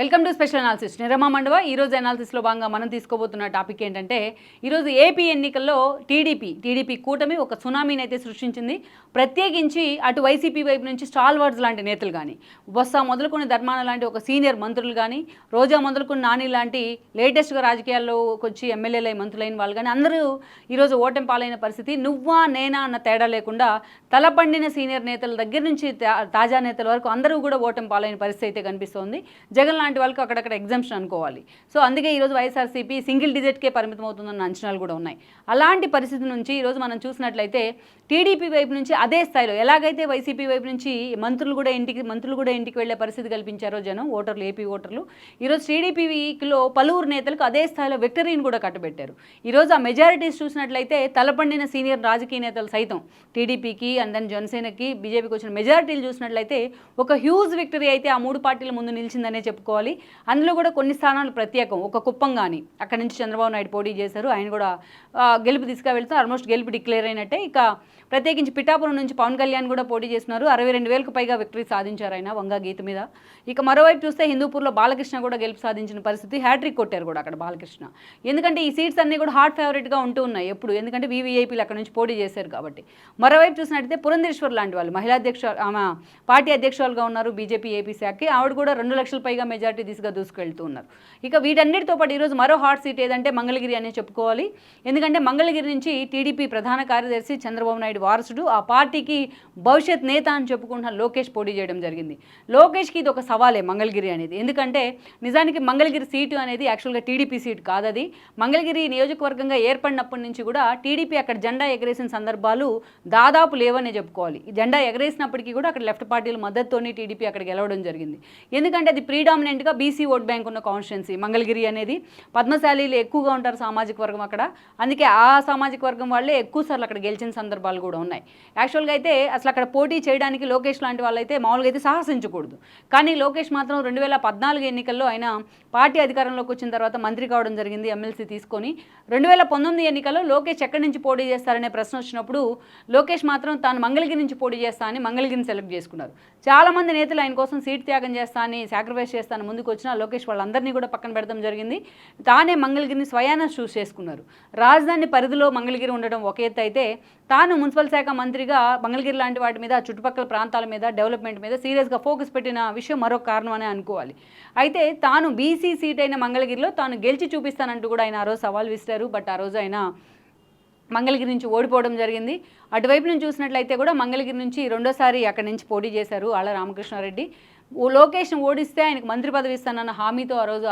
Welcome to special analysis Nirama Mandava ఈ రోజు అనాలిసిస్లో భాగంగా మనం తీసుకోబోతున్న టాపిక్ ఏంటంటే ఈరోజు ఏపీ ఎన్నికల్లో టీడీపీ కూటమి ఒక సునామీని అయితే సృష్టించింది. ప్రత్యేకించి అటు వైసీపీ వైపు నుంచి స్టాల్ వర్డ్స్ లాంటి నేతలు కానీ, బొత్స మొదలుకొని ధర్మాన లాంటి ఒక సీనియర్ మంత్రులు కానీ, రోజా మొదలుకొని నాని లాంటి లేటెస్ట్గా రాజకీయాల్లోకి వచ్చి ఎమ్మెల్యేలై మంత్రులైన వాళ్ళు కానీ అందరూ ఈరోజు ఓటమి పాలైన పరిస్థితి. నువ్వా నేనా అన్న తేడా లేకుండా తలపండిన సీనియర్ నేతల దగ్గర నుంచి తాజా నేతల వరకు అందరూ కూడా ఓటమి పాలైన పరిస్థితి అయితే కనిపిస్తోంది. జగన్ లాంటి వాళ్ళకి అక్కడక్కడ ఎగ్జామ్షన్ అనుకోవాలి. సో అందుకే ఈరోజు వైఎస్ఆర్సీపీ సింగిల్ డిజిట్కే పరిమితం అవుతుందన్న అంచనాలు కూడా ఉన్నాయి. అలాంటి పరిస్థితి నుంచి ఈరోజు మనం చూసినట్లయితే టీడీపీ వైపు నుంచి అదే స్థాయిలో ఎలాగైతే వైసీపీ వైపు నుంచి మంత్రులు కూడా ఇంటికి వెళ్లే పరిస్థితి కల్పించారో జనం ఓటర్లు, ఏపీ ఓటర్లు, ఈరోజు టీడీపీలో పలువురు నేతలకు అదే స్థాయిలో విక్టరీని కూడా కట్టబెట్టారు. ఈరోజు ఆ మెజారిటీస్ చూసినట్లయితే తలపండిన సీనియర్ రాజకీయ నేతలు సైతం టీడీపీకి అండ్ దెన్ జనసేనకి, బీజేపీకి వచ్చిన మెజారిటీలు చూసినట్లయితే ఒక హ్యూజ్ విక్టరీ అయితే ఆ మూడు పార్టీల ముందు నిలిచిందనే చెప్పుకోవాలి. అందులో కూడా కొన్ని స్థానాలు ప్రత్యేకం. ఒక కుప్పం కానీ అక్కడి నుంచి చంద్రబాబు నాయుడు పోటీ చేశారు, ఆయన కూడా గెలుపు తీసుకువెళ్తారు, ఆల్మోస్ట్ గెలుపు డిక్లేర్ అయినట్టే. ఇక ప్రత్యేకించి పిఠాపురం నుంచి పవన్ కళ్యాణ్ కూడా పోటీ చేస్తున్నారు, 62,000కు పైగా విక్టరీ సాధించారు ఆయన వంగా గీత మీద. ఇక మరోవైపు చూస్తే హిందూపూర్లో బాలకృష్ణ కూడా గెలుపు సాధించిన పరిస్థితి, హ్యాట్రిక్ కొట్టారు కూడా అక్కడ బాలకృష్ణ. ఎందుకంటే ఈ సీట్స్ అన్నీ కూడా హాట్ ఫేవరెట్గా ఉంటూ ఉన్నాయి ఎప్పుడు, ఎందుకంటే వీవీఐపీలు అక్కడ నుంచి పోటీ చేశారు కాబట్టి. మరోవైపు చూసినట్టయితే పురంధేశ్వర్ లాంటి వాళ్ళు మహిళా ఆమె పార్టీ అధ్యక్షులుగా ఉన్నారు బీజేపీ ఏపీ శాఖకి, ఆవిడ కూడా 2 లక్షల పైగా మెజార్టీ దిశగా దూసుకెళ్తూ ఉన్నారు. ఇక వీటన్నిటితో పాటు ఈరోజు మరో హాట్ సీట్ ఏదంటే మంగళగిరి అనే చెప్పుకోవాలి. ఎందుకంటే మంగళగిరి నుంచి టీడీపీ ప్రధాన కార్యదర్శి చంద్రబాబు నాయుడు వారసుడు, ఆ పార్టీకి భవిష్యత్ నేత అని చెప్పుకుంటున్న లోకేష్ పోటీ చేయడం జరిగింది. లోకేష్కి ఇది ఒక సవాలే మంగళగిరి అనేది. ఎందుకంటే నిజానికి మంగళగిరి సీటు అనేది యాక్చువల్గా టీడీపీ సీటు కాదది. మంగళగిరి నియోజకవర్గంగా ఏర్పడినప్పటి నుంచి కూడా టీడీపీ అక్కడ జెండా ఎగరేసిన సందర్భాలు దాదాపు లేవనే చెప్పుకోవాలి. జెండా ఎగరేసినప్పటికీ కూడా అక్కడ లెఫ్ట్ పార్టీల మద్దతుతోనే టీడీపీ అక్కడ గెలవడం జరిగింది. ఎందుకంటే అది ప్రీడామినెంట్గా బీసీ ఓట్ బ్యాంక్ ఉన్న కాన్స్టిట్యున్సీ మంగళగిరి అనేది. పద్మశాలీలు ఎక్కువగా ఉంటారు సామాజిక వర్గం అక్కడ, అందుకే ఆ సామాజిక వర్గం వాళ్ళే ఎక్కువ సార్లు అక్కడ గెలిచిన సందర్భాలు కూడా ఉన్నాయి. యాక్చువల్గా అయితే అసలు అక్కడ పోటీ చేయడానికి లోకేష్ లాంటి వాళ్ళైతే మామూలుగా అయితే సాహసించకూడదు. కానీ లోకేష్ మాత్రం 2014 ఎన్నికల్లో ఆయన పార్టీ అధికారంలోకి వచ్చిన తర్వాత మంత్రి కావడం జరిగింది ఎమ్మెల్సీ తీసుకొని. 2019 ఎన్నికల్లో లోకేష్ ఎక్కడి నుంచి పోటీ చేస్తారనే ప్రశ్న వచ్చినప్పుడు లోకేష్ మాత్రం తాను మంగళగిరి నుంచి పోటీ చేస్తా అని మంగళగిరిని సెలెక్ట్ చేసుకున్నారు. చాలామంది నేతలు ఆయన కోసం సీట్ త్యాగం చేస్తా అని, సాక్రిఫైస్ చేస్తాను ముందుకు వచ్చిన లోకేష్ వాళ్ళందరినీ కూడా పక్కన పెడతాం జరిగింది. తానే మంగళగిరిని స్వయాన చూస్ చేసుకున్నారు. రాజధాని పరిధిలో మంగళగిరి ఉండడం ఒక ఎత్తు అయితే, తాను మున్సిపల్ శాఖ మంత్రిగా మంగళగిరి లాంటి వాటి మీద, చుట్టుపక్కల ప్రాంతాల మీద, డెవలప్మెంట్ మీద సీరియస్గా ఫోకస్ పెట్టిన విషయం మరొక కారణం అనే అనుకోవాలి. అయితే తాను బీసీ సీట్ అయిన మంగళగిరిలో తాను గెలిచి చూపిస్తానంటూ కూడా ఆయన ఆ రోజు సవాల్ విసిరారు. బట్ ఆ రోజు ఆయన మంగళగిరి నుంచి ఓడిపోవడం జరిగింది. అటువైపు నుంచి చూసినట్లయితే కూడా మంగళగిరి నుంచి రెండోసారి అక్కడి నుంచి పోటీ చేశారు ఆళ్ల రామకృష్ణారెడ్డి. లోకేష్ను ఓడిస్తే ఆయనకు మంత్రి పదవి ఇస్తానన్న హామీతో ఆ రోజు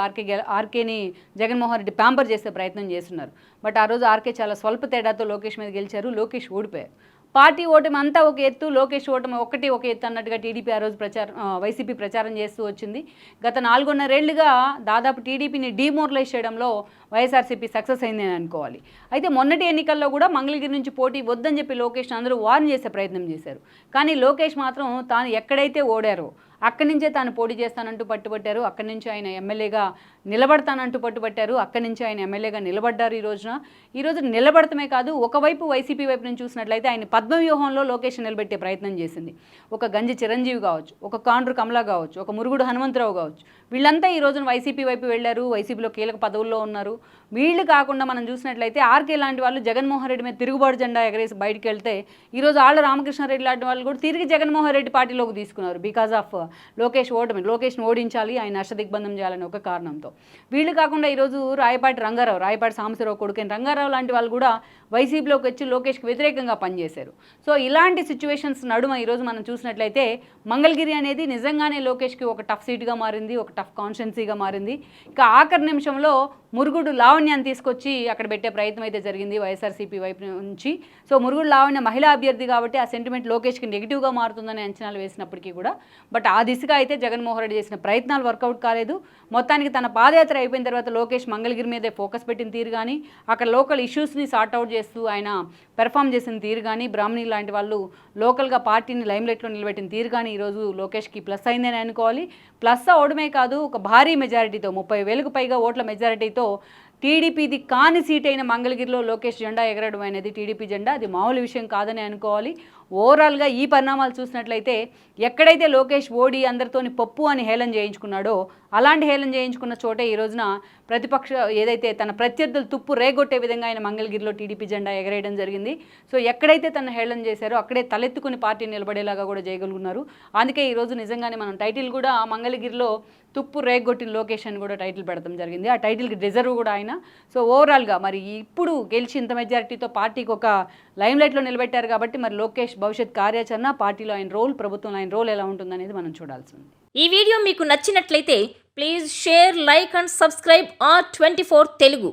ఆర్కేని జగన్మోహన్ రెడ్డి ప్యాంపర్ చేసే ప్రయత్నం చేస్తున్నారు. బట్ ఆ రోజు ఆర్కే చాలా స్వల్ప తేడాతో లోకేష్ మీద గెలిచారు, లోకేష్ ఓడిపోయారు. పార్టీ ఓటమి అంతా ఒక ఎత్తు, లోకేష్ ఓటమి ఒక ఎత్తు అన్నట్టుగా టీడీపీ ఆ రోజు వైసీపీ ప్రచారం చేస్తూ వచ్చింది. గత 4.5 ఏళ్లుగా దాదాపు టీడీపీని డీమోరలైజ్ చేయడంలో వైఎస్ఆర్సీపీ సక్సెస్ అయిందని అనుకోవాలి. అయితే మొన్నటి ఎన్నికల్లో కూడా మంగళగిరి నుంచి పోటీ వద్దని చెప్పి లోకేష్ని అందరూ వార్న్ చేసే ప్రయత్నం చేశారు. కానీ లోకేష్ మాత్రం తాను ఎక్కడైతే ఓడారో అక్కడి నుంచే తాను పోటీ చేస్తానంటూ పట్టుబట్టారు. అక్కడి నుంచి ఆయన ఎమ్మెల్యేగా నిలబడతానంటూ పట్టుబట్టారు. అక్కడి నుంచి ఆయన ఎమ్మెల్యేగా నిలబడ్డారు. ఈరోజు నిలబడటమే కాదు, ఒకవైపు వైసీపీ వైపు నుంచి చూసినట్లయితే ఆయన పద్మవ్యూహంలో లోకేష్ నిలబెట్టే ప్రయత్నం చేసింది. ఒక గంజి చిరంజీవి కావచ్చు, ఒక కాండ్రు కమలా కావచ్చు, ఒక మురుగుడు హనుమంతరావు కావచ్చు, వీళ్ళంతా ఈ రోజున వైసీపీ వైపు వెళ్ళారు, వైసీపీలో కీలక పదవుల్లో ఉన్నారు. వీళ్ళు కాకుండా మనం చూసినట్లయితే ఆర్కే లాంటి వాళ్ళు జగన్మోహన్ రెడ్డి మీద తిరుగుబాటు జెండా ఎగరేసి బయటికి వెళ్తే ఈరోజు ఆళ్ల రామకృష్ణారెడ్డి లాంటి వాళ్ళు కూడా తిరిగి జగన్మోహన్ రెడ్డి పార్టీలోకి తీసుకున్నారు. బికాజ్ ఆఫ్ లోకేష్ని ఓడించాలి, ఆయన అష్టదిగ్బంధం చేయాలని ఒక కారణంతో. వీళ్ళు కాకుండా ఈరోజు రాయపాటి సాంబశివరావు కొడుకైన రంగారావు లాంటి వాళ్ళు కూడా వైసీపీలోకి వచ్చి లోకేష్కి వ్యతిరేకంగా పనిచేశారు. సో ఇలాంటి సిచ్యువేషన్స్ నడుమ ఈరోజు మనం చూసినట్లయితే మంగళగిరి అనేది నిజంగానే లోకేష్కి ఒక టఫ్ సీట్గా మారింది, ఒక టఫ్ కాన్స్టిట్యున్సీగా మారింది. ఇక ఆఖరి నిమిషంలో మురుగుడు లావణ్యాన్ని తీసుకొచ్చి అక్కడ పెట్టే ప్రయత్నం అయితే జరిగింది వైఎస్ఆర్సీపీ వైపు నుంచి. సో మురుగుడు లావణ్య మహిళా అభ్యర్థి కాబట్టి ఆ సెంటిమెంట్ లోకేష్కి నెగిటివ్గా మారుతుందని అంచనాలు వేసినప్పటికీ కూడా బట్ ఆ దిశగా అయితే జగన్మోహన్ రెడ్డి చేసిన ప్రయత్నాలు వర్కౌట్ కాలేదు. మొత్తానికి తన పాదయాత్ర అయిపోయిన తర్వాత లోకేష్ మంగళగిరి మీదే ఫోకస్ పెట్టిన తీరు కానీ, అక్కడ లోకల్ ఇష్యూస్ని సార్ట్అవుట్ చేస్తూ ఆయన పెర్ఫామ్ చేసిన తీరు కానీ, బ్రాహ్మణి లాంటి వాళ్ళు లోకల్గా పార్టీని లైమ్లైట్లో నిలబెట్టిన తీరు కానీ ఈరోజు లోకేష్కి ప్లస్ అయిందని అనుకోవాలి. ప్లస్ అవడమే కాదు, ఒక భారీ మెజారిటీతో 30,000కు పైగా ఓట్ల మెజారిటీతో టీడీపీది కాని సీట్ అయిన మంగళగిరిలో లోకేష్ జెండా ఎగరడం అనేది టీడీపీ జెండా అది మామూలు విషయం కాదని అనుకోవాలి. ఓవరాల్గా ఈ పరిణామాలు చూసినట్లయితే ఎక్కడైతే లోకేష్ ఓడి అందరితోని పప్పు అని హేళన చేయించుకున్నాడో అలాంటి హేళన చేయించుకున్న చోటే ఈ రోజున ప్రతిపక్ష ఏదైతే తన ప్రత్యర్థులు తుప్పు రేగొట్టే విధంగా ఆయన మంగళగిరిలో టీడీపీ జెండా ఎగరేయడం జరిగింది. సో ఎక్కడైతే తన హేళన చేశారో అక్కడే తలెత్తుకుని పార్టీ నిలబడేలాగా కూడా చేయగలుగుతున్నారు. అందుకే ఈరోజు నిజంగానే మనం టైటిల్ కూడా మంగళగిరిలో తుప్పు రేగొట్టిన లోకేష్ అని కూడా టైటిల్ పెడతాం జరిగింది. ఆ టైటిల్కి డిజర్వ్ కూడా ఆయన. సో ఓవరాల్గా మరి ఇప్పుడు గెలిచి ఇంత మెజారిటీతో పార్టీకి ఒక లైమ్లైట్లో నిలబెట్టారు కాబట్టి మరి లోకేష్ భవిష్యత్ కార్యాచరణ, పార్టీలో ఆయన రోల్, ప్రభుత్వంలో ఆయన రోల్ ఎలా ఉంటుందనేది మనం చూడాల్సింది. ఈ వీడియో మీకు నచ్చినట్లయితే please share, like and subscribe R24 Telugu.